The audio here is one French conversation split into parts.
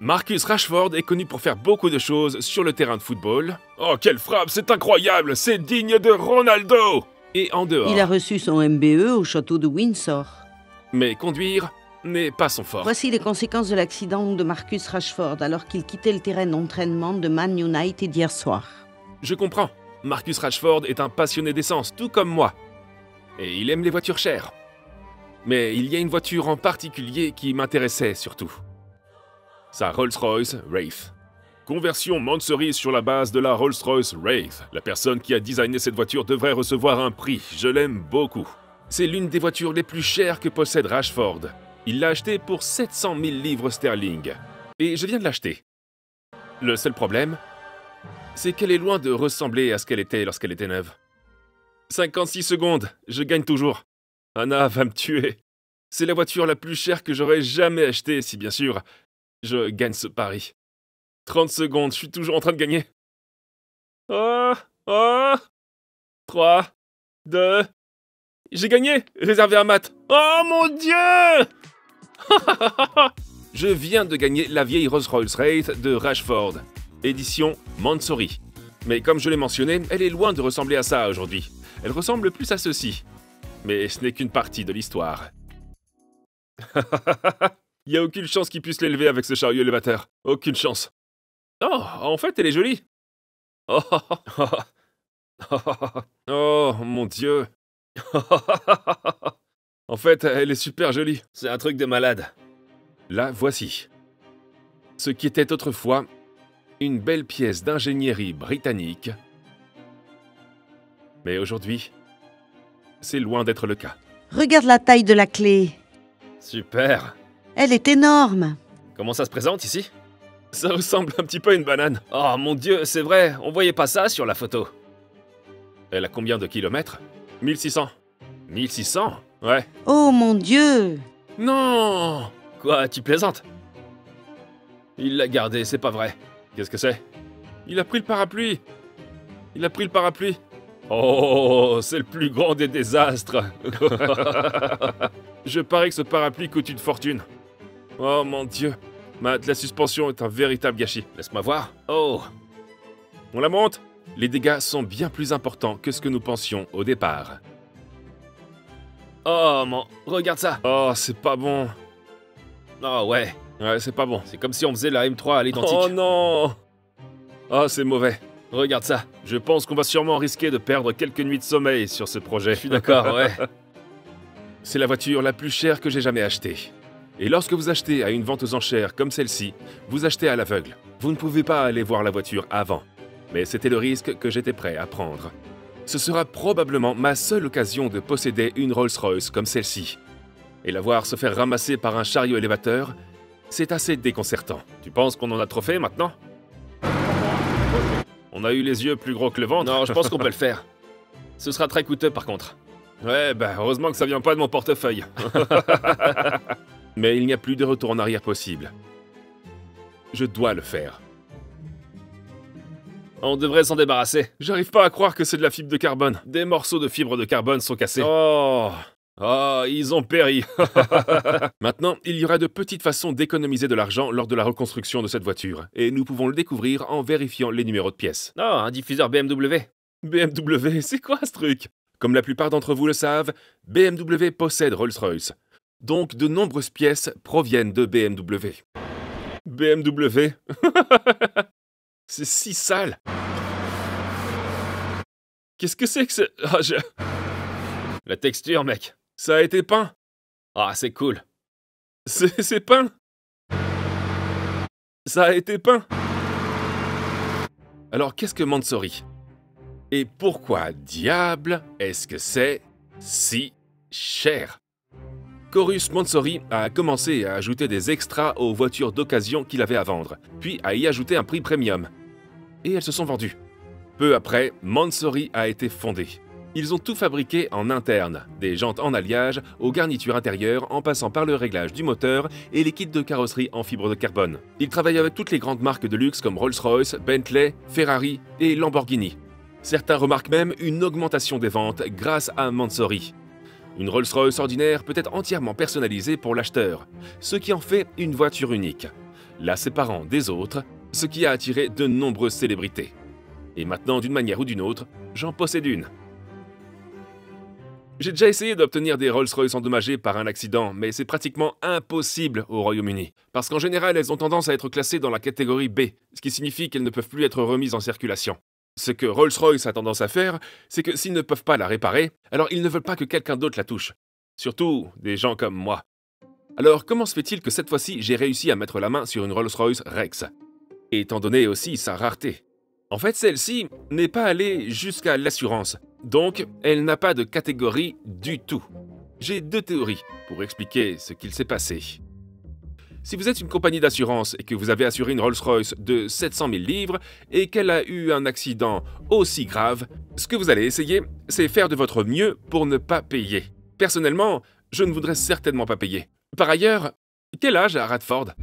Marcus Rashford est connu pour faire beaucoup de choses sur le terrain de football. Oh, quelle frappe, c'est incroyable, c'est digne de Ronaldo! Et en dehors. Il a reçu son MBE au château de Windsor. Mais conduire n'est pas son fort. Voici les conséquences de l'accident de Marcus Rashford alors qu'il quittait le terrain d'entraînement de Man United hier soir. Je comprends. Marcus Rashford est un passionné d'essence, tout comme moi. Et il aime les voitures chères. Mais il y a une voiture en particulier qui m'intéressait surtout. Sa Rolls-Royce Wraith. Conversion Mansory sur la base de la Rolls-Royce Wraith. La personne qui a designé cette voiture devrait recevoir un prix. Je l'aime beaucoup. C'est l'une des voitures les plus chères que possède Rashford. Il l'a achetée pour 700 000 livres sterling. Et je viens de l'acheter. Le seul problème, c'est qu'elle est loin de ressembler à ce qu'elle était lorsqu'elle était neuve. 56 secondes, je gagne toujours. Anna va me tuer. C'est la voiture la plus chère que j'aurais jamais achetée, si bien sûr, je gagne ce pari. 30 secondes, je suis toujours en train de gagner. 3, 2... J'ai gagné! Réservé à Matt. Oh mon Dieu! Je viens de gagner la vieille Rolls-Royce Wraith de Rashford, édition Mansory. Mais comme je l'ai mentionné, elle est loin de ressembler à ça aujourd'hui. Elle ressemble plus à ceci. Mais ce n'est qu'une partie de l'histoire. Il n'y a aucune chance qu'il puisse l'élever avec ce chariot élévateur. Aucune chance. Oh, en fait, elle est jolie. Oh, oh mon Dieu. En fait, elle est super jolie. C'est un truc de malade. La voici. Ce qui était autrefois une belle pièce d'ingénierie britannique. Mais aujourd'hui, c'est loin d'être le cas. Regarde la taille de la clé. Super. Elle est énorme. Comment ça se présente ici? Ça ressemble un petit peu à une banane. Oh mon Dieu, c'est vrai, on voyait pas ça sur la photo. Elle a combien de kilomètres? 1600. 1600? Ouais. Oh mon Dieu! Non! Quoi, tu plaisantes? Il l'a gardé, c'est pas vrai. Qu'est-ce que c'est? Il a pris le parapluie. Il a pris le parapluie. Oh, c'est le plus grand des désastres. Je parie que ce parapluie coûte une fortune. Oh mon Dieu. Matt, la suspension est un véritable gâchis. Laisse-moi voir. Oh. On la monte? Les dégâts sont bien plus importants que ce que nous pensions au départ. Oh mon... Regarde ça. Oh, c'est pas bon. Oh ouais. Ouais, c'est pas bon. C'est comme si on faisait la M3 à l'identique. Oh non. Oh, c'est mauvais. Regarde ça. Je pense qu'on va sûrement risquer de perdre quelques nuits de sommeil sur ce projet. Je suis d'accord, ouais. C'est la voiture la plus chère que j'ai jamais achetée. Et lorsque vous achetez à une vente aux enchères comme celle-ci, vous achetez à l'aveugle. Vous ne pouvez pas aller voir la voiture avant. Mais c'était le risque que j'étais prêt à prendre. Ce sera probablement ma seule occasion de posséder une Rolls-Royce comme celle-ci. Et la voir se faire ramasser par un chariot élévateur, c'est assez déconcertant. Tu penses qu'on en a trop fait maintenant? On a eu les yeux plus gros que le ventre. Non, je pense qu'on peut le faire. Ce sera très coûteux par contre. Ouais, bah heureusement que ça vient pas de mon portefeuille. Mais il n'y a plus de retour en arrière possible. Je dois le faire. On devrait s'en débarrasser. J'arrive pas à croire que c'est de la fibre de carbone. Des morceaux de fibre de carbone sont cassés. Oh, ils ont péri. Maintenant, il y aura de petites façons d'économiser de l'argent lors de la reconstruction de cette voiture. Et nous pouvons le découvrir en vérifiant les numéros de pièces. Oh, un diffuseur BMW. BMW, c'est quoi ce truc? Comme la plupart d'entre vous le savent, BMW possède Rolls-Royce. Donc de nombreuses pièces proviennent de BMW. BMW? C'est si sale. Qu'est-ce que c'est que ce... La texture, mec. Ça a été peint. Ah, c'est cool. C'est peint. Ça a été peint. Alors, qu'est-ce que Mansory? Et pourquoi diable est-ce que c'est si cher? Corus Mansory a commencé à ajouter des extras aux voitures d'occasion qu'il avait à vendre, puis à y ajouter un prix premium. Et elles se sont vendues. Peu après, Mansory a été fondé. Ils ont tout fabriqué en interne, des jantes en alliage aux garnitures intérieures en passant par le réglage du moteur et les kits de carrosserie en fibre de carbone. Ils travaillent avec toutes les grandes marques de luxe comme Rolls-Royce, Bentley, Ferrari et Lamborghini. Certains remarquent même une augmentation des ventes grâce à Mansory. Une Rolls-Royce ordinaire peut être entièrement personnalisée pour l'acheteur, ce qui en fait une voiture unique. la séparant des autres, ce qui a attiré de nombreuses célébrités. Et maintenant, d'une manière ou d'une autre, j'en possède une. J'ai déjà essayé d'obtenir des Rolls-Royce endommagées par un accident, mais c'est pratiquement impossible au Royaume-Uni. Parce qu'en général, elles ont tendance à être classées dans la catégorie B, ce qui signifie qu'elles ne peuvent plus être remises en circulation. Ce que Rolls-Royce a tendance à faire, c'est que s'ils ne peuvent pas la réparer, alors ils ne veulent pas que quelqu'un d'autre la touche. Surtout des gens comme moi. Alors comment se fait-il que cette fois-ci j'ai réussi à mettre la main sur une Rolls-Royce Rex, étant donné aussi sa rareté? En fait, celle-ci n'est pas allée jusqu'à l'assurance, donc elle n'a pas de catégorie du tout. J'ai deux théories pour expliquer ce qu'il s'est passé. Si vous êtes une compagnie d'assurance et que vous avez assuré une Rolls-Royce de 700 000 livres et qu'elle a eu un accident aussi grave, ce que vous allez essayer, c'est faire de votre mieux pour ne pas payer. Personnellement, je ne voudrais certainement pas payer. Par ailleurs, quel âge a Radford?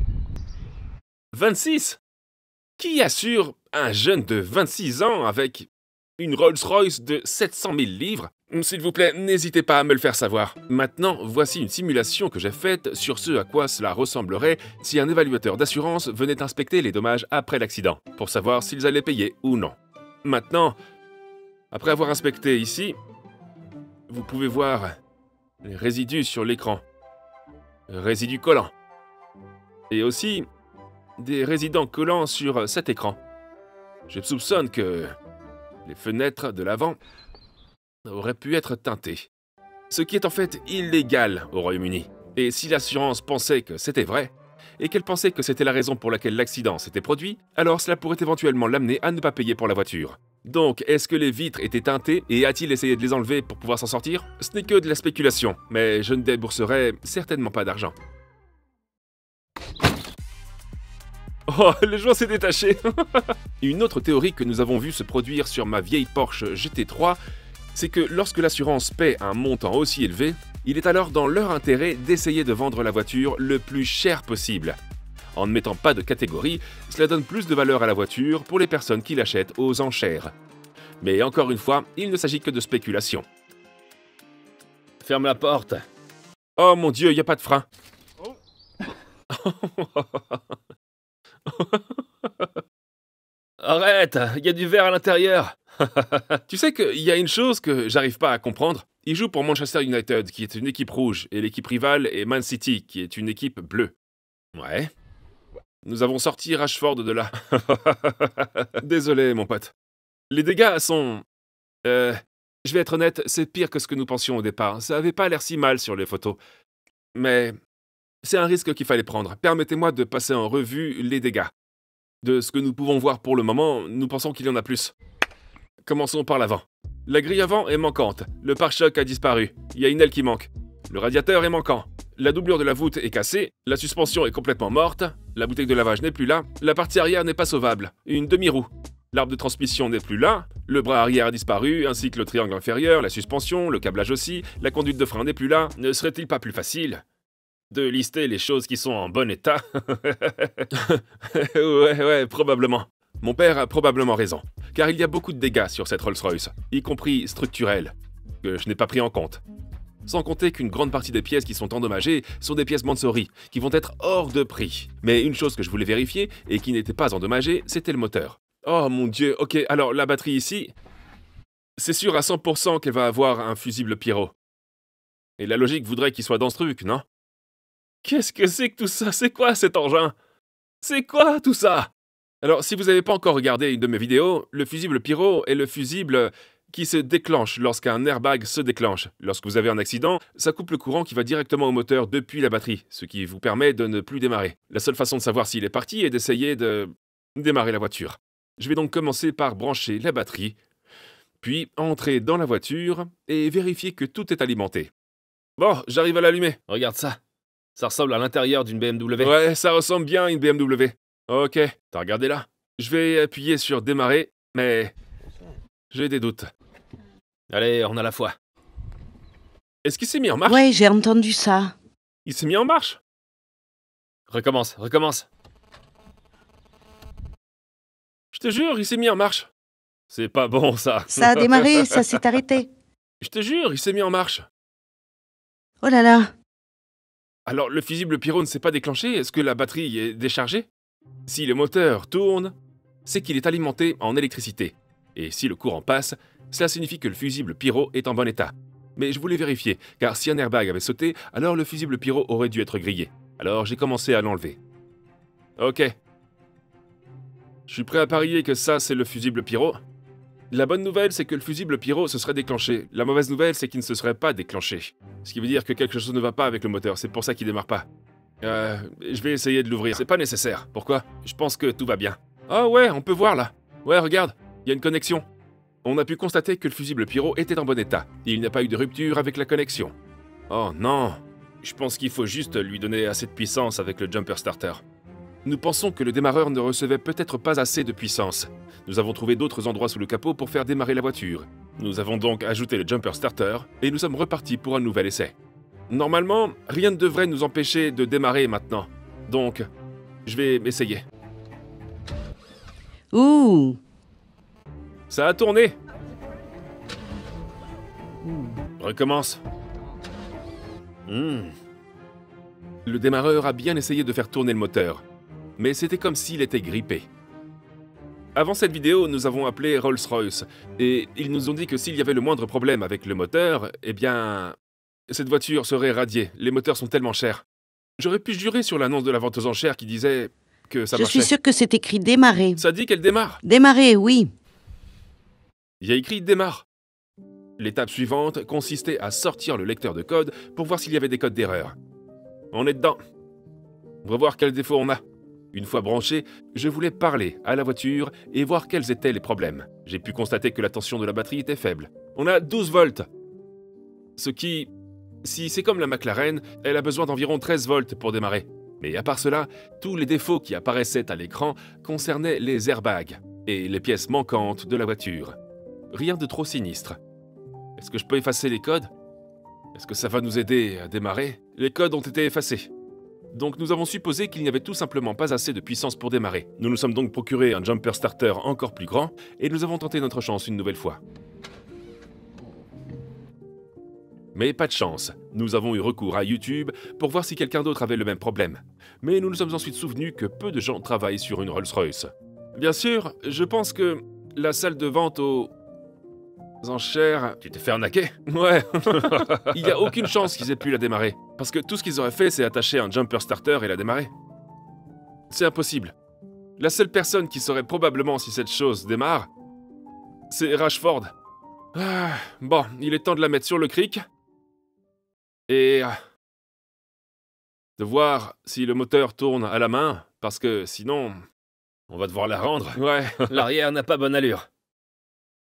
26? Qui assure un jeune de 26 ans avec une Rolls-Royce de 700 000 livres? S'il vous plaît, n'hésitez pas à me le faire savoir. Maintenant, voici une simulation que j'ai faite sur ce à quoi cela ressemblerait si un évaluateur d'assurance venait inspecter les dommages après l'accident, pour savoir s'ils allaient payer ou non. Maintenant, après avoir inspecté ici, vous pouvez voir les résidus sur l'écran. Résidus collants. Et aussi des résidents collants sur cet écran. Je soupçonne que les fenêtres de l'avant auraient pu être teintées. Ce qui est en fait illégal au Royaume-Uni. Et si l'assurance pensait que c'était vrai, et qu'elle pensait que c'était la raison pour laquelle l'accident s'était produit, alors cela pourrait éventuellement l'amener à ne pas payer pour la voiture. Donc, est-ce que les vitres étaient teintées et a-t-il essayé de les enlever pour pouvoir s'en sortir? Ce n'est que de la spéculation, mais je ne débourserai certainement pas d'argent. Oh, le joint s'est détaché. Une autre théorie que nous avons vu se produire sur ma vieille Porsche GT3, c'est que lorsque l'assurance paie un montant aussi élevé, il est alors dans leur intérêt d'essayer de vendre la voiture le plus cher possible. En ne mettant pas de catégorie, cela donne plus de valeur à la voiture pour les personnes qui l'achètent aux enchères. Mais encore une fois, il ne s'agit que de spéculation. Ferme la porte. Oh mon Dieu, il n'y a pas de frein. Arrête, il y a du verre à l'intérieur. Tu sais qu'il y a une chose que j'arrive pas à comprendre. Ils jouent pour Manchester United, qui est une équipe rouge, et l'équipe rivale est Man City, qui est une équipe bleue. Ouais. Nous avons sorti Rashford de là. Désolé, mon pote. Les dégâts sont... je vais être honnête, c'est pire que ce que nous pensions au départ. Ça avait pas l'air si mal sur les photos. Mais c'est un risque qu'il fallait prendre. Permettez-moi de passer en revue les dégâts. De ce que nous pouvons voir pour le moment, nous pensons qu'il y en a plus. Commençons par l'avant. La grille avant est manquante. Le pare-choc a disparu. Il y a une aile qui manque. Le radiateur est manquant. La doublure de la voûte est cassée. La suspension est complètement morte. La bouteille de lavage n'est plus là. La partie arrière n'est pas sauvable. Une demi-roue. L'arbre de transmission n'est plus là. Le bras arrière a disparu, ainsi que le triangle inférieur, la suspension, le câblage aussi. La conduite de frein n'est plus là. Ne serait-il pas plus facile de lister les choses qui sont en bon état? Ouais, probablement. Mon père a probablement raison, car il y a beaucoup de dégâts sur cette Rolls-Royce, y compris structurels, que je n'ai pas pris en compte. Sans compter qu'une grande partie des pièces qui sont endommagées sont des pièces Mansory, qui vont être hors de prix. Mais une chose que je voulais vérifier, et qui n'était pas endommagée, c'était le moteur. Oh mon Dieu, ok, alors la batterie ici, c'est sûr à 100% qu'elle va avoir un fusible pyro. Et la logique voudrait qu'il soit dans ce truc, non? Qu'est-ce que c'est que tout ça? C'est quoi cet engin? C'est quoi tout ça? Alors, si vous n'avez pas encore regardé une de mes vidéos, le fusible pyro est le fusible qui se déclenche lorsqu'un airbag se déclenche. Lorsque vous avez un accident, ça coupe le courant qui va directement au moteur depuis la batterie, ce qui vous permet de ne plus démarrer. La seule façon de savoir s'il est parti est d'essayer de démarrer la voiture. Je vais donc commencer par brancher la batterie, puis entrer dans la voiture et vérifier que tout est alimenté. Bon, j'arrive à l'allumer. Regarde ça. Ça ressemble à l'intérieur d'une BMW. Ouais, ça ressemble bien à une BMW. Ok, t'as regardé là? Je vais appuyer sur démarrer, mais j'ai des doutes. Allez, on a la foi. Est-ce qu'il s'est mis en marche? Ouais, j'ai entendu ça. Il s'est mis en marche? Recommence. Je te jure, il s'est mis en marche. C'est pas bon, ça. Ça a démarré, ça s'est arrêté. Je te jure, il s'est mis en marche. Oh là là. Alors, le fusible pyro ne s'est pas déclenché? Est-ce que la batterie est déchargée? Si le moteur tourne, c'est qu'il est alimenté en électricité. Et si le courant passe, cela signifie que le fusible pyro est en bon état. Mais je voulais vérifier, car si un airbag avait sauté, alors le fusible pyro aurait dû être grillé. Alors j'ai commencé à l'enlever. Ok. Je suis prêt à parier que ça, c'est le fusible pyro. La bonne nouvelle, c'est que le fusible pyro se serait déclenché. La mauvaise nouvelle, c'est qu'il ne se serait pas déclenché. Ce qui veut dire que quelque chose ne va pas avec le moteur, c'est pour ça qu'il démarre pas. Je vais essayer de l'ouvrir. C'est pas nécessaire. Pourquoi? Je pense que tout va bien. Ah ouais, on peut voir là. Ouais, regarde, il y a une connexion. On a pu constater que le fusible pyro était en bon état. Il n'y a pas eu de rupture avec la connexion. Oh non. Je pense qu'il faut juste lui donner assez de puissance avec le jumper starter. Nous pensons que le démarreur ne recevait peut-être pas assez de puissance. Nous avons trouvé d'autres endroits sous le capot pour faire démarrer la voiture. Nous avons donc ajouté le jumper starter et nous sommes repartis pour un nouvel essai. Normalement, rien ne devrait nous empêcher de démarrer maintenant. Donc, je vais m'essayer. Ouh! Ça a tourné. Recommence. Le démarreur a bien essayé de faire tourner le moteur, mais c'était comme s'il était grippé. Avant cette vidéo, nous avons appelé Rolls-Royce, et ils nous ont dit que s'il y avait le moindre problème avec le moteur, eh bien, cette voiture serait radiée. Les moteurs sont tellement chers. J'aurais pu jurer sur l'annonce de la vente aux enchères qui disait que ça Je marchait. suis sûre que c'est écrit démarrer. Ça dit qu'elle démarre. Démarrer, oui. Il y a écrit démarre. L'étape suivante consistait à sortir le lecteur de code pour voir s'il y avait des codes d'erreur. On est dedans. On va voir quels défauts on a. Une fois branché, je voulais parler à la voiture et voir quels étaient les problèmes. J'ai pu constater que la tension de la batterie était faible. On a 12 volts. Ce qui, si c'est comme la McLaren, elle a besoin d'environ 13 volts pour démarrer. Mais à part cela, tous les défauts qui apparaissaient à l'écran concernaient les airbags et les pièces manquantes de la voiture. Rien de trop sinistre. Est-ce que je peux effacer les codes? Est-ce que ça va nous aider à démarrer? Les codes ont été effacés. Donc nous avons supposé qu'il n'y avait tout simplement pas assez de puissance pour démarrer. Nous nous sommes donc procuré un jumper starter encore plus grand et nous avons tenté notre chance une nouvelle fois. Mais pas de chance, nous avons eu recours à YouTube pour voir si quelqu'un d'autre avait le même problème. Mais nous nous sommes ensuite souvenus que peu de gens travaillent sur une Rolls-Royce. Bien sûr, je pense que la salle de vente aux enchères... Tu t'es fait arnaquer? Ouais. Il n'y a aucune chance qu'ils aient pu la démarrer. Parce que tout ce qu'ils auraient fait, c'est attacher un jumper starter et la démarrer. C'est impossible. La seule personne qui saurait probablement si cette chose démarre, c'est Rashford. Bon, il est temps de la mettre sur le cric. Et... de voir si le moteur tourne à la main, parce que sinon, on va devoir la rendre. Ouais, l'arrière n'a pas bonne allure.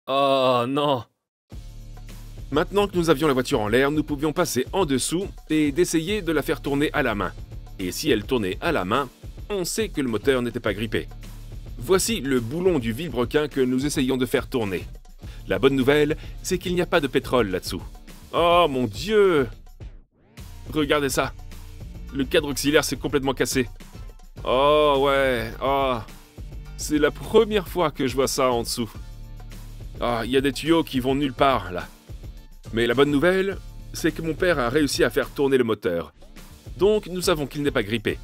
Oh non! Maintenant que nous avions la voiture en l'air, nous pouvions passer en dessous et d'essayer de la faire tourner à la main. Et si elle tournait à la main, on sait que le moteur n'était pas grippé. Voici le boulon du vilebrequin que nous essayons de faire tourner. La bonne nouvelle, c'est qu'il n'y a pas de pétrole là-dessous. Oh mon Dieu! Regardez ça! Le cadre auxiliaire s'est complètement cassé. Oh ouais, oh. C'est la première fois que je vois ça en dessous. Ah, il y a des tuyaux qui vont nulle part, là. Mais la bonne nouvelle, c'est que mon père a réussi à faire tourner le moteur. Donc, nous savons qu'il n'est pas grippé.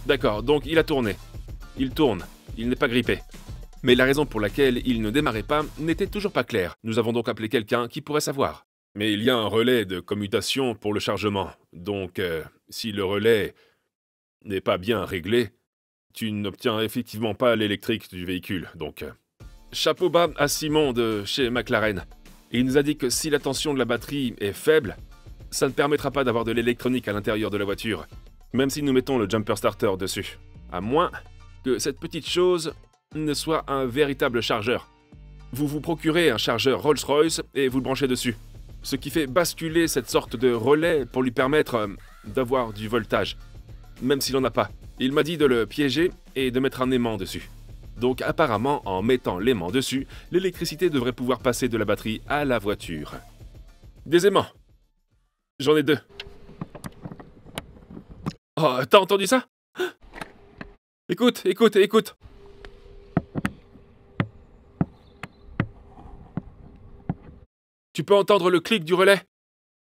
D'accord, donc il a tourné. Il tourne, il n'est pas grippé. Mais la raison pour laquelle il ne démarrait pas n'était toujours pas claire. Nous avons donc appelé quelqu'un qui pourrait savoir. Mais il y a un relais de commutation pour le chargement. Donc, si le relais n'est pas bien réglé, tu n'obtiens effectivement pas l'électrique du véhicule. Donc, chapeau bas à Simon de chez McLaren. Il nous a dit que si la tension de la batterie est faible, ça ne permettra pas d'avoir de l'électronique à l'intérieur de la voiture, même si nous mettons le jumper starter dessus. À moins que cette petite chose ne soit un véritable chargeur. Vous vous procurez un chargeur Rolls-Royce et vous le branchez dessus, ce qui fait basculer cette sorte de relais pour lui permettre d'avoir du voltage, même s'il n'en a pas. Il m'a dit de le piéger et de mettre un aimant dessus. Donc apparemment, en mettant l'aimant dessus, l'électricité devrait pouvoir passer de la batterie à la voiture. Des aimants. J'en ai 2. Oh, t'as entendu ça? Écoute, écoute, écoute. Tu peux entendre le clic du relais?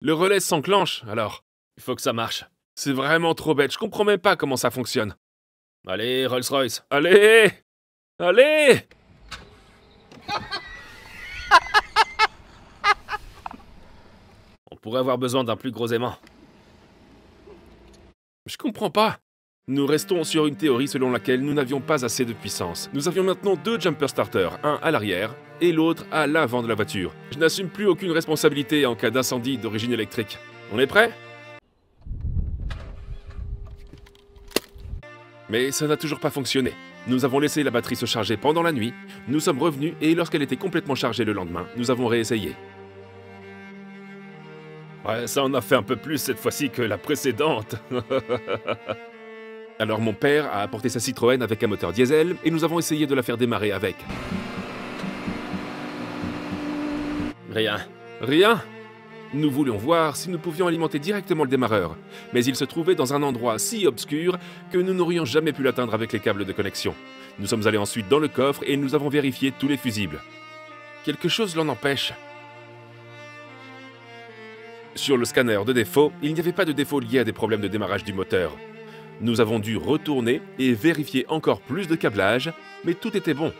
Le relais s'enclenche, alors. Il faut que ça marche. C'est vraiment trop bête, je comprends même pas comment ça fonctionne. Allez, Rolls-Royce. Allez! Allez! On pourrait avoir besoin d'un plus gros aimant. Je comprends pas. Nous restons sur une théorie selon laquelle nous n'avions pas assez de puissance. Nous avions maintenant 2 jumper starters, un à l'arrière et l'autre à l'avant de la voiture. Je n'assume plus aucune responsabilité en cas d'incendie d'origine électrique. On est prêt? Mais ça n'a toujours pas fonctionné. Nous avons laissé la batterie se charger pendant la nuit, nous sommes revenus et lorsqu'elle était complètement chargée le lendemain, nous avons réessayé. Ouais, ça en a fait un peu plus cette fois-ci que la précédente. Alors mon père a apporté sa Citroën avec un moteur diesel et nous avons essayé de la faire démarrer avec. Rien. Rien. Nous voulions voir si nous pouvions alimenter directement le démarreur, mais il se trouvait dans un endroit si obscur que nous n'aurions jamais pu l'atteindre avec les câbles de connexion. Nous sommes allés ensuite dans le coffre et nous avons vérifié tous les fusibles. Quelque chose l'en empêche. Sur le scanner de défaut, il n'y avait pas de défaut lié à des problèmes de démarrage du moteur. Nous avons dû retourner et vérifier encore plus de câblage, mais tout était bon.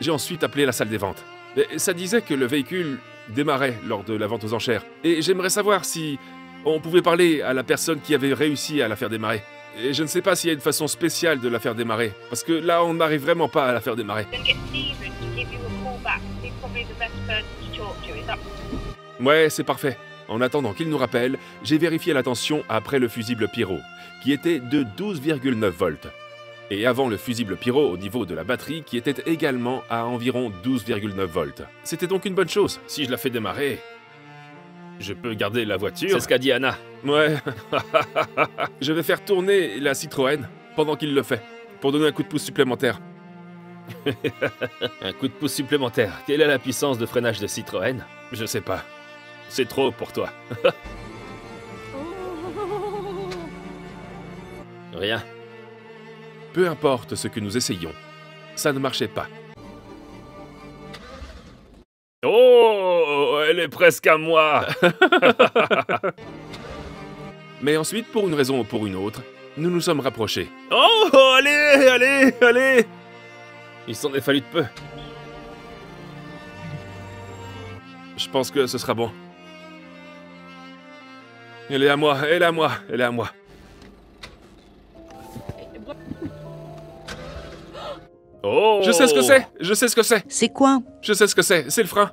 J'ai ensuite appelé la salle des ventes. Et ça disait que le véhicule démarrait lors de la vente aux enchères. Et j'aimerais savoir si on pouvait parler à la personne qui avait réussi à la faire démarrer. Et je ne sais pas s'il y a une façon spéciale de la faire démarrer, parce que là, on n'arrive vraiment pas à la faire démarrer. Ouais, c'est parfait. En attendant qu'il nous rappelle, j'ai vérifié la tension après le fusible pyro, qui était de 12,9 volts. Et avant le fusible pyro au niveau de la batterie, qui était également à environ 12,9 volts. C'était donc une bonne chose. Si je la fais démarrer, je peux garder la voiture. C'est ce qu'a dit Anna. Ouais. Je vais faire tourner la Citroën pendant qu'il le fait, pour donner un coup de pouce supplémentaire. Un coup de pouce supplémentaire. Quelle est la puissance de freinage de Citroën? Je sais pas. C'est trop pour toi. Rien. Peu importe ce que nous essayions, ça ne marchait pas. Oh, elle est presque à moi. Mais ensuite, pour une raison ou pour une autre, nous nous sommes rapprochés. Oh, allez, allez, allez. Il s'en est fallu de peu. Je pense que ce sera bon. Elle est à moi, elle est à moi, elle est à moi. Oh! Je sais ce que c'est! Je sais ce que c'est! C'est quoi? Je sais ce que c'est! C'est le frein!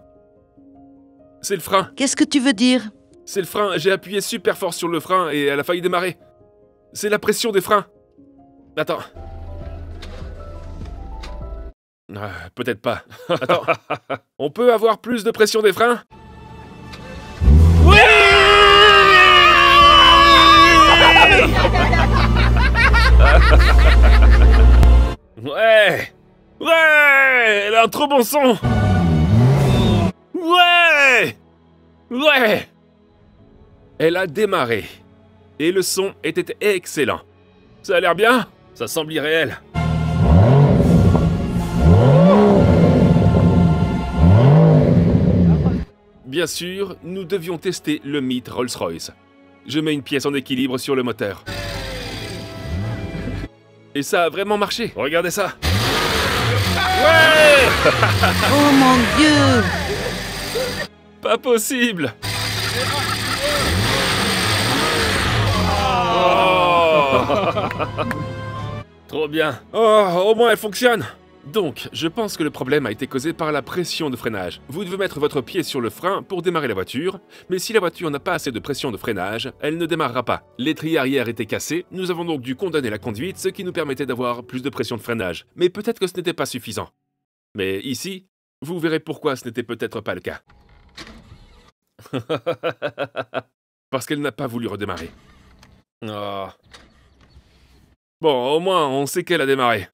C'est le frein! Qu'est-ce que tu veux dire? C'est le frein! J'ai appuyé super fort sur le frein et elle a failli démarrer. C'est la pression des freins! Attends. Peut-être pas. Attends. On peut avoir plus de pression des freins? Oui! Ouais! Ouais! Elle a un trop bon son! Ouais! Ouais! Elle a démarré. Et le son était excellent. Ça a l'air bien? Ça semble irréel. Bien sûr, nous devions tester le mythe Rolls-Royce. Je mets une pièce en équilibre sur le moteur. Et ça a vraiment marché. Regardez ça. Ouais! Oh mon Dieu! Pas possible! Oh! Trop bien. Oh, au moins elle fonctionne! Donc, je pense que le problème a été causé par la pression de freinage. Vous devez mettre votre pied sur le frein pour démarrer la voiture, mais si la voiture n'a pas assez de pression de freinage, elle ne démarrera pas. L'étrier arrière était cassé, nous avons donc dû condamner la conduite, ce qui nous permettait d'avoir plus de pression de freinage. Mais peut-être que ce n'était pas suffisant. Mais ici, vous verrez pourquoi ce n'était peut-être pas le cas. Parce qu'elle n'a pas voulu redémarrer. Oh. Bon, au moins, on sait qu'elle a démarré.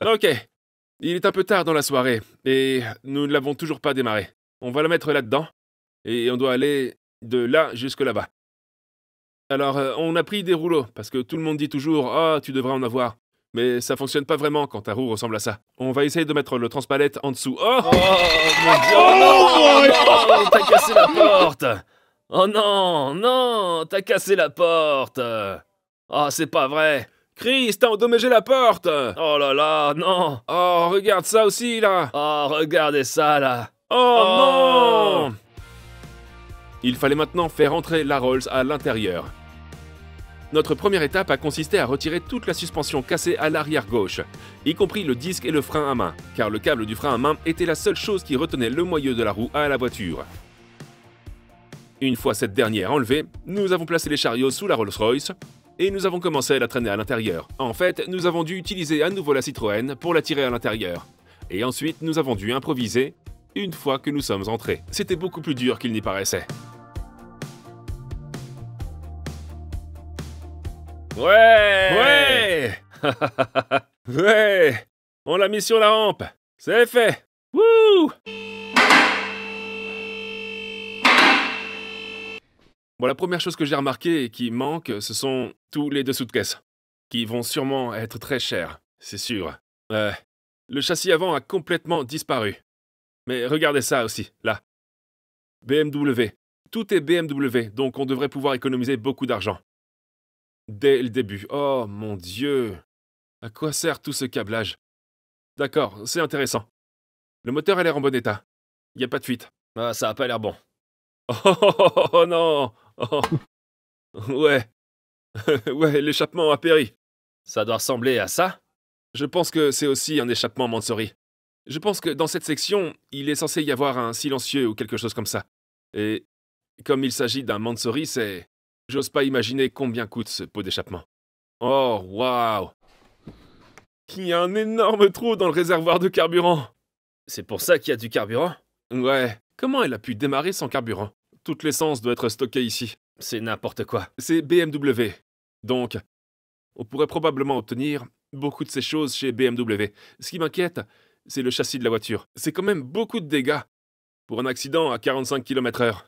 Ok. Il est un peu tard dans la soirée, et nous ne l'avons toujours pas démarré. On va la mettre là-dedans, et on doit aller de là jusque là-bas. Alors, on a pris des rouleaux, parce que tout le monde dit toujours « Ah, tu devrais en avoir ». Mais ça fonctionne pas vraiment quand ta roue ressemble à ça. On va essayer de mettre le transpalette en dessous. Oh, oh mon Dieu! Oh non! T'as cassé la porte! Oh non! Non! T'as cassé la porte! Oh, c'est pas vrai! Chris, t'as endommagé la porte! Oh là là, non! Oh, regarde ça aussi, là! Oh, regardez ça, là! Oh, Oh. non! Il fallait maintenant faire entrer la Rolls à l'intérieur. Notre première étape a consisté à retirer toute la suspension cassée à l'arrière gauche, y compris le disque et le frein à main, car le câble du frein à main était la seule chose qui retenait le moyeu de la roue à la voiture. Une fois cette dernière enlevée, nous avons placé les chariots sous la Rolls-Royce et nous avons commencé à la traîner à l'intérieur. En fait, nous avons dû utiliser à nouveau la Citroën pour la tirer à l'intérieur. Et ensuite, nous avons dû improviser une fois que nous sommes entrés. C'était beaucoup plus dur qu'il n'y paraissait. Ouais! Ouais! Ouais! On l'a mis sur la rampe! C'est fait! Wouh! Bon, la première chose que j'ai remarqué et qui manque, ce sont tous les dessous de caisse, qui vont sûrement être très chers, c'est sûr. Le châssis avant a complètement disparu. Mais regardez ça aussi, là. BMW. Tout est BMW, donc on devrait pouvoir économiser beaucoup d'argent. Dès le début. Oh mon Dieu! À quoi sert tout ce câblage? D'accord, c'est intéressant. Le moteur a l'air en bon état. Il n'y a pas de fuite. Ah, ça a pas l'air bon. Oh non! Oh. Ouais. Ouais, l'échappement a péri. Ça doit ressembler à ça? Je pense que c'est aussi un échappement Mansory. Je pense que dans cette section, il est censé y avoir un silencieux ou quelque chose comme ça. Et comme il s'agit d'un Mansory, c'est... J'ose pas imaginer combien coûte ce pot d'échappement. Oh, waouh! Il y a un énorme trou dans le réservoir de carburant. C'est pour ça qu'il y a du carburant? Ouais. Comment elle a pu démarrer sans carburant? Toute l'essence doit être stockée ici. C'est n'importe quoi. C'est BMW. Donc, on pourrait probablement obtenir beaucoup de ces choses chez BMW. Ce qui m'inquiète, c'est le châssis de la voiture. C'est quand même beaucoup de dégâts pour un accident à 45 km/h.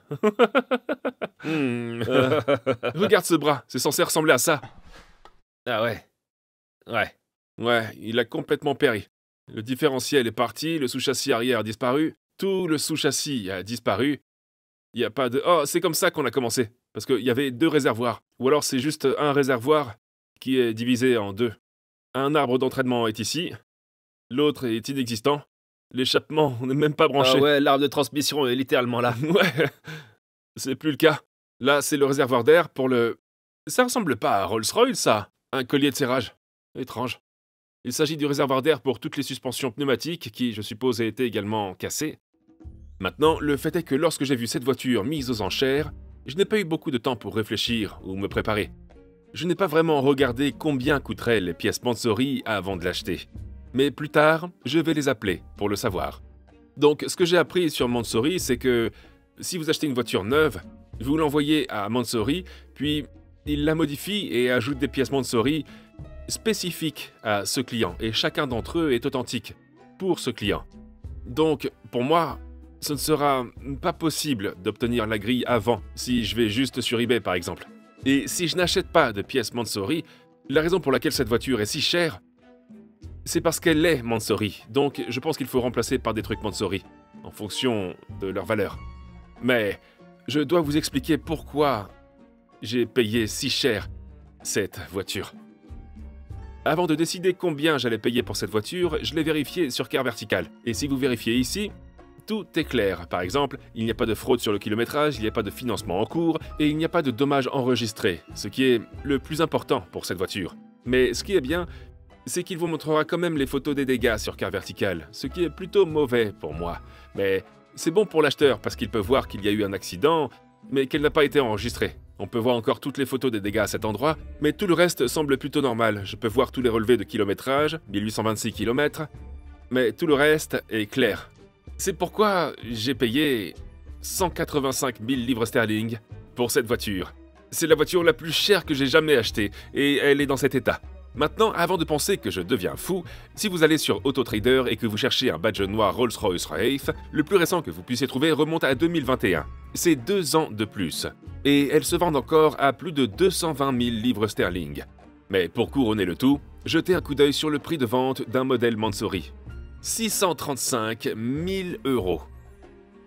Regarde ce bras, c'est censé ressembler à ça. Ah ouais. Ouais. Ouais, il a complètement péri. Le différentiel est parti, le sous-châssis arrière a disparu, tout le sous-châssis a disparu. Il n'y a pas de... Oh, c'est comme ça qu'on a commencé, parce qu'il y avait 2 réservoirs. Ou alors c'est juste un réservoir qui est divisé en 2. Un arbre d'entraînement est ici, l'autre est inexistant. L'échappement n'est même pas branché. Ah ouais, l'arbre de transmission est littéralement là. Ouais, c'est plus le cas. Là, c'est le réservoir d'air pour le... Ça ressemble pas à Rolls-Royce, ça. Un collier de serrage. Étrange. Il s'agit du réservoir d'air pour toutes les suspensions pneumatiques qui, je suppose, a été également cassées. Maintenant, le fait est que lorsque j'ai vu cette voiture mise aux enchères, je n'ai pas eu beaucoup de temps pour réfléchir ou me préparer. Je n'ai pas vraiment regardé combien coûteraient les pièces Mansory avant de l'acheter. Mais plus tard, je vais les appeler pour le savoir. Donc, ce que j'ai appris sur Mansory, c'est que si vous achetez une voiture neuve, vous l'envoyez à Mansory, puis il la modifie et ajoute des pièces Mansory spécifiques à ce client, et chacun d'entre eux est authentique pour ce client. Donc, pour moi, ce ne sera pas possible d'obtenir la grille avant, si je vais juste sur eBay par exemple. Et si je n'achète pas de pièces Mansory, la raison pour laquelle cette voiture est si chère, c'est parce qu'elle est Mansory, donc je pense qu'il faut remplacer par des trucs Mansory, en fonction de leur valeur. Mais je dois vous expliquer pourquoi j'ai payé si cher cette voiture. Avant de décider combien j'allais payer pour cette voiture, je l'ai vérifié sur Car Vertical. Et si vous vérifiez ici, tout est clair. Par exemple, il n'y a pas de fraude sur le kilométrage, il n'y a pas de financement en cours, et il n'y a pas de dommages enregistrés, ce qui est le plus important pour cette voiture. Mais ce qui est bien, c'est qu'il vous montrera quand même les photos des dégâts sur Car Vertical, ce qui est plutôt mauvais pour moi. Mais c'est bon pour l'acheteur parce qu'il peut voir qu'il y a eu un accident, mais qu'elle n'a pas été enregistrée. On peut voir encore toutes les photos des dégâts à cet endroit, mais tout le reste semble plutôt normal. Je peux voir tous les relevés de kilométrage, 1826 km, mais tout le reste est clair. C'est pourquoi j'ai payé 185 000 livres sterling pour cette voiture. C'est la voiture la plus chère que j'ai jamais achetée, et elle est dans cet état. Maintenant, avant de penser que je deviens fou, si vous allez sur Autotrader et que vous cherchez un badge noir Rolls-Royce Wraith, le plus récent que vous puissiez trouver remonte à 2021. C'est 2 ans de plus. Et elles se vendent encore à plus de 220 000 livres sterling. Mais pour couronner le tout, jetez un coup d'œil sur le prix de vente d'un modèle Mansory. 635 000 €.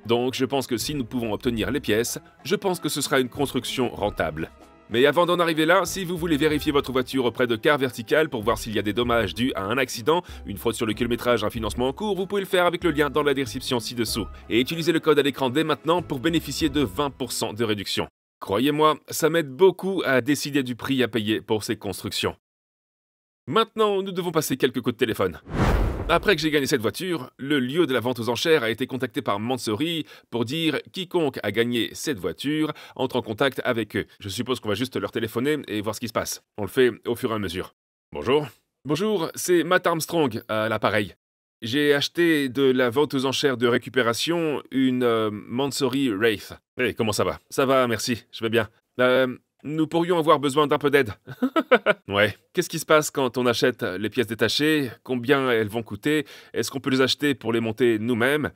Donc je pense que si nous pouvons obtenir les pièces, je pense que ce sera une construction rentable. Mais avant d'en arriver là, si vous voulez vérifier votre voiture auprès de Car Vertical pour voir s'il y a des dommages dus à un accident, une fraude sur le kilométrage, un financement en cours, vous pouvez le faire avec le lien dans la description ci-dessous. Et utilisez le code à l'écran dès maintenant pour bénéficier de 20% de réduction. Croyez-moi, ça m'aide beaucoup à décider du prix à payer pour ces constructions. Maintenant, nous devons passer quelques coups de téléphone. Après que j'ai gagné cette voiture, le lieu de la vente aux enchères a été contacté par Mansory pour dire quiconque a gagné cette voiture entre en contact avec eux. Je suppose qu'on va juste leur téléphoner et voir ce qui se passe. On le fait au fur et à mesure. Bonjour. Bonjour, c'est Matt Armstrong à l'appareil. J'ai acheté de la vente aux enchères de récupération une Mansory Wraith. Hey, comment ça va? Ça va, merci, je vais bien. Nous pourrions avoir besoin d'un peu d'aide. Ouais. Qu'est-ce qui se passe quand on achète les pièces détachées? Combien elles vont coûter? Est-ce qu'on peut les acheter pour les monter nous-mêmes?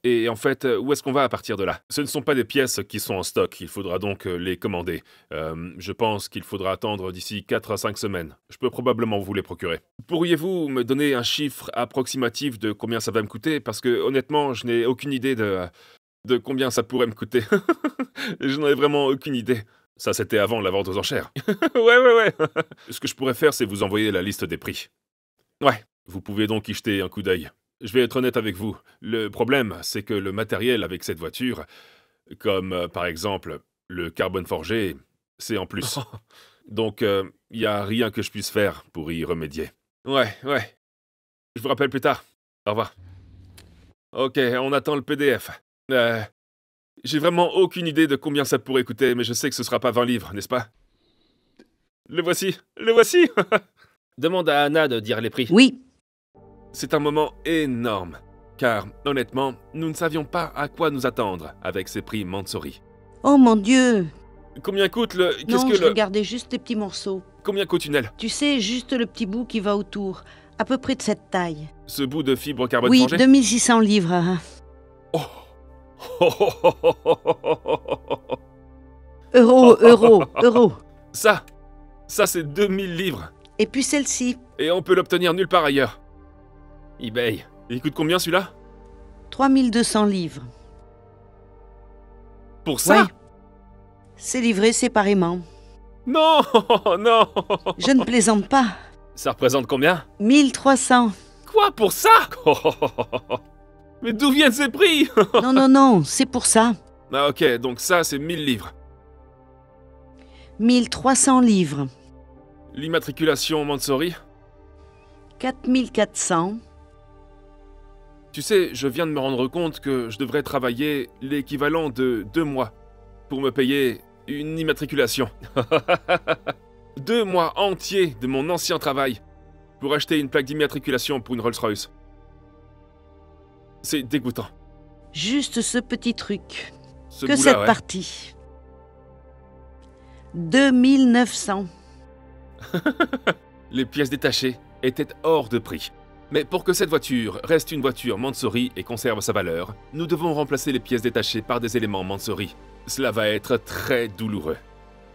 Et en fait, où est-ce qu'on va à partir de là? Ce ne sont pas des pièces qui sont en stock, il faudra donc les commander. Je pense qu'il faudra attendre d'ici 4 à 5 semaines. Je peux probablement vous les procurer. Pourriez-vous me donner un chiffre approximatif de combien ça va me coûter? Parce que honnêtement, je n'ai aucune idée de combien ça pourrait me coûter. Je n'en ai vraiment aucune idée. Ça, c'était avant la vente aux enchères. Ouais. Ce que je pourrais faire, c'est vous envoyer la liste des prix. Ouais, vous pouvez donc y jeter un coup d'œil. Je vais être honnête avec vous. Le problème, c'est que le matériel avec cette voiture, comme par exemple le carbone forgé, c'est en plus. Donc, il n'y a rien que je puisse faire pour y remédier. Ouais. Je vous rappelle plus tard. Au revoir. Ok, on attend le PDF. J'ai vraiment aucune idée de combien ça pourrait coûter, mais je sais que ce sera pas 20 livres, n'est-ce pas? Le voici. Demande à Anna de dire les prix. Oui, C'est un moment énorme, car honnêtement, nous ne savions pas à quoi nous attendre avec ces prix Mansory. oh mon Dieu. Combien coûte le... Non, je regardais juste les petits morceaux. Combien coûte une aile? Tu sais, juste le petit bout qui va autour, à peu près de cette taille. Ce bout de fibre carbone Oui, forgé? 2600 livres. Hein. Oh. Euro. Ça c'est 2000 livres. Et puis celle-ci, Et on peut l'obtenir nulle part ailleurs. eBay. Il coûte combien celui-là? 3200 livres. Pour ça? Ouais. C'est livré séparément. Non. Je ne plaisante pas. Ça représente combien? 1300. Quoi, pour ça? Mais d'où viennent ces prix? Non, c'est pour ça. Ah ok, donc ça c'est 1000 livres. 1300 livres. L'immatriculation Mansory? 4400. Tu sais, je viens de me rendre compte que je devrais travailler l'équivalent de 2 mois pour me payer une immatriculation. 2 mois entiers de mon ancien travail pour acheter une plaque d'immatriculation pour une Rolls-Royce. C'est dégoûtant. Juste ce petit truc. Ce Que bout-là, cette ouais. partie. 2900. Les pièces détachées étaient hors de prix. Mais pour que cette voiture reste une voiture Mansory et conserve sa valeur, nous devons remplacer les pièces détachées par des éléments Mansory. Cela va être très douloureux.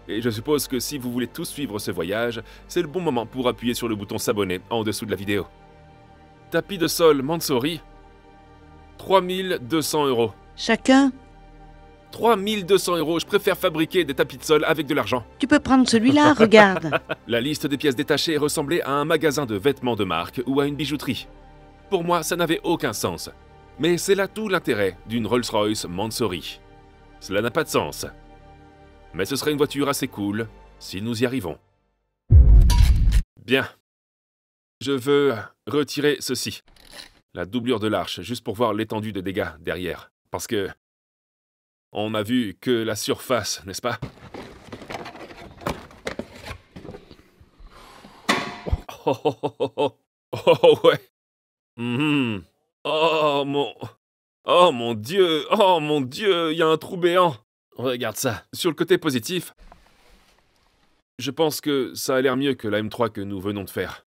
Et je suppose que si vous voulez tous suivre ce voyage, c'est le bon moment pour appuyer sur le bouton s'abonner en dessous de la vidéo. Tapis de sol Mansory, 3200 €. Chacun, 3200 €, je préfère fabriquer des tapis de sol avec de l'argent. tu peux prendre celui-là, regarde. La liste des pièces détachées ressemblait à un magasin de vêtements de marque ou à une bijouterie. Pour moi, ça n'avait aucun sens. Mais c'est là tout l'intérêt d'une Rolls-Royce Mansory. Cela n'a pas de sens. Mais ce serait une voiture assez cool si nous y arrivons. Bien. Je veux retirer ceci. La doublure de l'arche, juste pour voir l'étendue des dégâts derrière. Parce que... on n'a vu que la surface, n'est-ce pas? Oh ouais. Oh mon Dieu. Oh mon Dieu, il y a un trou béant. Regarde ça. Sur le côté positif, je pense que ça a l'air mieux que la M3 que nous venons de faire.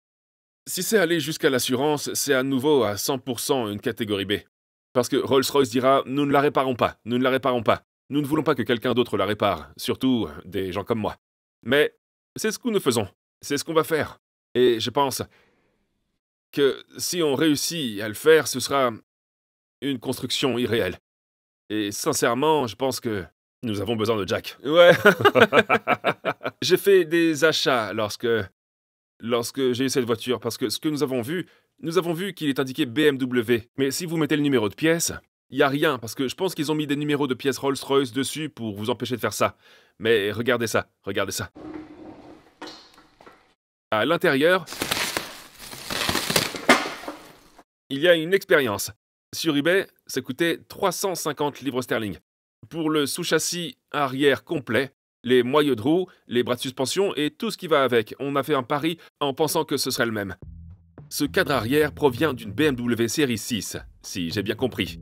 Si c'est allé jusqu'à l'assurance, c'est à nouveau à 100% une catégorie B. Parce que Rolls-Royce dira « Nous ne la réparons pas, nous ne la réparons pas. Nous ne voulons pas que quelqu'un d'autre la répare, surtout des gens comme moi. » Mais c'est ce que nous faisons, c'est ce qu'on va faire. Et je pense que si on réussit à le faire, ce sera une construction irréelle. Et sincèrement, je pense que nous avons besoin de Jack. Ouais. J'ai fait des achats lorsque j'ai eu cette voiture, parce que ce que nous avons vu qu'il est indiqué BMW. Mais si vous mettez le numéro de pièce, il n'y a rien, parce que je pense qu'ils ont mis des numéros de pièces Rolls-Royce dessus pour vous empêcher de faire ça. Mais regardez ça, regardez ça. À l'intérieur, il y a une expérience. Sur eBay, ça coûtait 350 livres sterling. Pour le sous-châssis arrière complet, les moyeux de roue, les bras de suspension et tout ce qui va avec. On a fait un pari en pensant que ce serait le même. Ce cadre arrière provient d'une BMW série 6, si j'ai bien compris.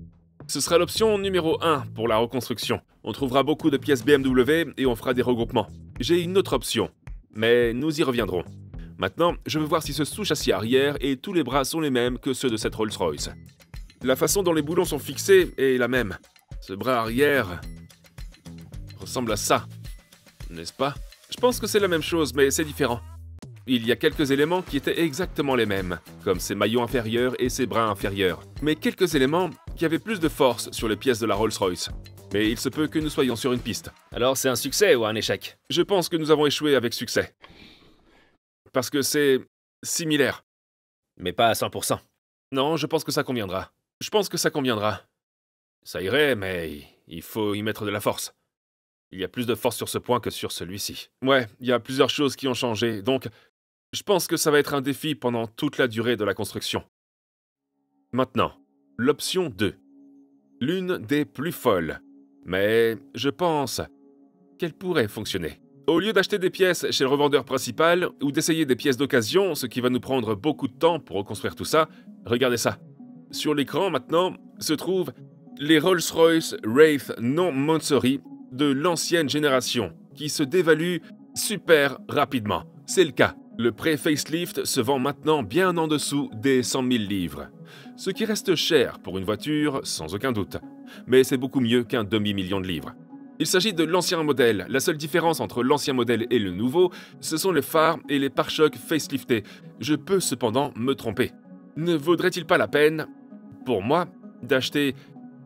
Ce sera l'option numéro 1 pour la reconstruction. On trouvera beaucoup de pièces BMW et on fera des regroupements. J'ai une autre option, mais nous y reviendrons. Maintenant, je veux voir si ce sous-châssis arrière et tous les bras sont les mêmes que ceux de cette Rolls-Royce. La façon dont les boulons sont fixés est la même. Ce bras arrière ressemble à ça, n'est-ce pas? Je pense que c'est la même chose, mais c'est différent. Il y a quelques éléments qui étaient exactement les mêmes, comme ses maillons inférieurs et ses bras inférieurs. Mais quelques éléments qui avaient plus de force sur les pièces de la Rolls-Royce. Mais il se peut que nous soyons sur une piste. Alors c'est un succès ou un échec? Je pense que nous avons échoué avec succès. Parce que c'est similaire. Mais pas à 100%. Non, je pense que ça conviendra. Je pense que ça conviendra. Ça irait, mais il faut y mettre de la force. Il y a plus de force sur ce point que sur celui-ci. Ouais, il y a plusieurs choses qui ont changé, donc je pense que ça va être un défi pendant toute la durée de la construction. Maintenant, l'option 2. L'une des plus folles. Mais je pense qu'elle pourrait fonctionner. Au lieu d'acheter des pièces chez le revendeur principal ou d'essayer des pièces d'occasion, ce qui va nous prendre beaucoup de temps pour reconstruire tout ça, regardez ça. Sur l'écran, maintenant, se trouvent les Rolls-Royce Wraith non Mansory de l'ancienne génération, qui se dévaluent super rapidement. C'est le cas. Le pré-facelift se vend maintenant bien en dessous des 100 000 livres. Ce qui reste cher pour une voiture, sans aucun doute. Mais c'est beaucoup mieux qu'un demi-million de livres. Il s'agit de l'ancien modèle. La seule différence entre l'ancien modèle et le nouveau, ce sont les phares et les pare-chocs faceliftés. Je peux cependant me tromper. Ne vaudrait-il pas la peine, pour moi, d'acheter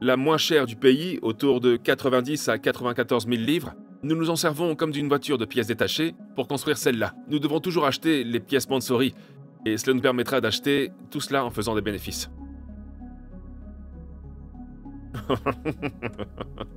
la moins chère du pays, autour de 90 à 94 000 livres? Nous nous en servons comme d'une voiture de pièces détachées pour construire celle-là. Nous devons toujours acheter les pièces Mansory, et cela nous permettra d'acheter tout cela en faisant des bénéfices.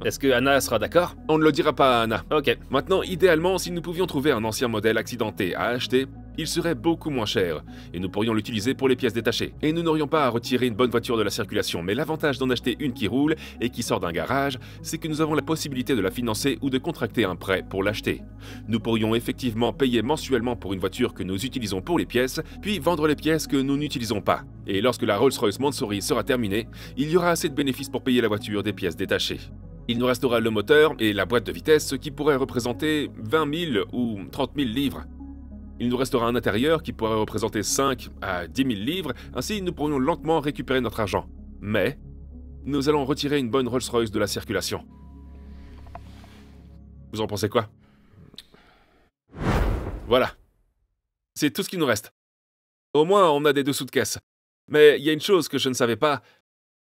Est-ce que Anna sera d'accord? On ne le dira pas à Anna. Ok. Maintenant, idéalement, si nous pouvions trouver un ancien modèle accidenté à acheter, il serait beaucoup moins cher, et nous pourrions l'utiliser pour les pièces détachées. Et nous n'aurions pas à retirer une bonne voiture de la circulation, mais l'avantage d'en acheter une qui roule et qui sort d'un garage, c'est que nous avons la possibilité de la financer ou de contracter un prêt pour l'acheter. Nous pourrions effectivement payer mensuellement pour une voiture que nous utilisons pour les pièces, puis vendre les pièces que nous n'utilisons pas. Et lorsque la Rolls-Royce Mansory sera terminée, il y aura assez de bénéfices pour payer la voiture des pièces détachées. Il nous restera le moteur et la boîte de vitesse, ce qui pourrait représenter 20 000 ou 30 000 livres. Il nous restera un intérieur qui pourrait représenter 5 à 10 000 livres, ainsi nous pourrions lentement récupérer notre argent. Mais nous allons retirer une bonne Rolls-Royce de la circulation. Vous en pensez quoi? Voilà. C'est tout ce qui nous reste. Au moins, on a des dessous de caisse. Mais il y a une chose que je ne savais pas,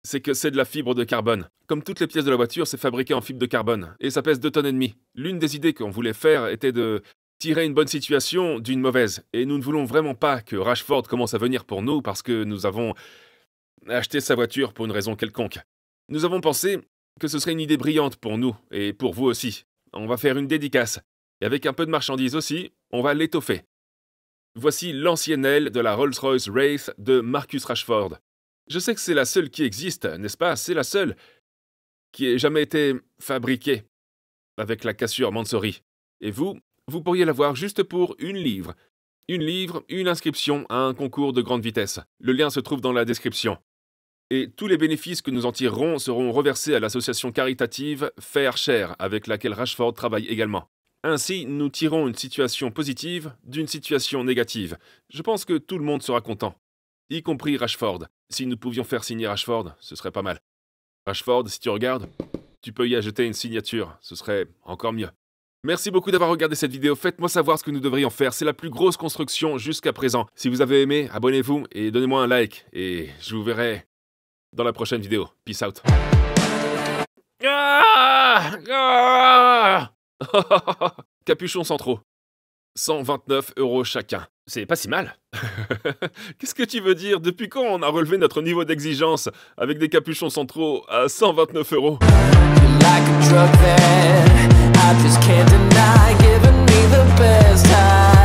c'est que c'est de la fibre de carbone. Comme toutes les pièces de la voiture, c'est fabriqué en fibre de carbone, et ça pèse 2,5 tonnes. L'une des idées qu'on voulait faire était de tirer une bonne situation d'une mauvaise, et nous ne voulons vraiment pas que Rashford commence à venir pour nous parce que nous avons acheté sa voiture pour une raison quelconque. Nous avons pensé que ce serait une idée brillante pour nous, et pour vous aussi. On va faire une dédicace, et avec un peu de marchandises aussi, on va l'étoffer. Voici l'ancienne aile de la Rolls-Royce Wraith de Marcus Rashford. Je sais que c'est la seule qui existe, n'est-ce pas? C'est la seule qui ait jamais été fabriquée avec la cassure Mansory. Et vous pourriez l'avoir juste pour 1 livre. 1 livre, une inscription à un concours de grande vitesse. Le lien se trouve dans la description. Et tous les bénéfices que nous en tirerons seront reversés à l'association caritative Fair Share, avec laquelle Rashford travaille également. Ainsi, nous tirons une situation positive d'une situation négative. Je pense que tout le monde sera content, y compris Rashford. Si nous pouvions faire signer Rashford, ce serait pas mal. Rashford, si tu regardes, tu peux y ajouter une signature, ce serait encore mieux. Merci beaucoup d'avoir regardé cette vidéo, faites-moi savoir ce que nous devrions faire, c'est la plus grosse construction jusqu'à présent. Si vous avez aimé, abonnez-vous et donnez-moi un like, et je vous verrai dans la prochaine vidéo. Peace out. Capuchon sans trop. 129 € chacun. C'est pas si mal. Qu'est-ce que tu veux dire? Depuis quand on a relevé notre niveau d'exigence avec des capuchons centraux à 129 €? Like a drug that I just can't deny.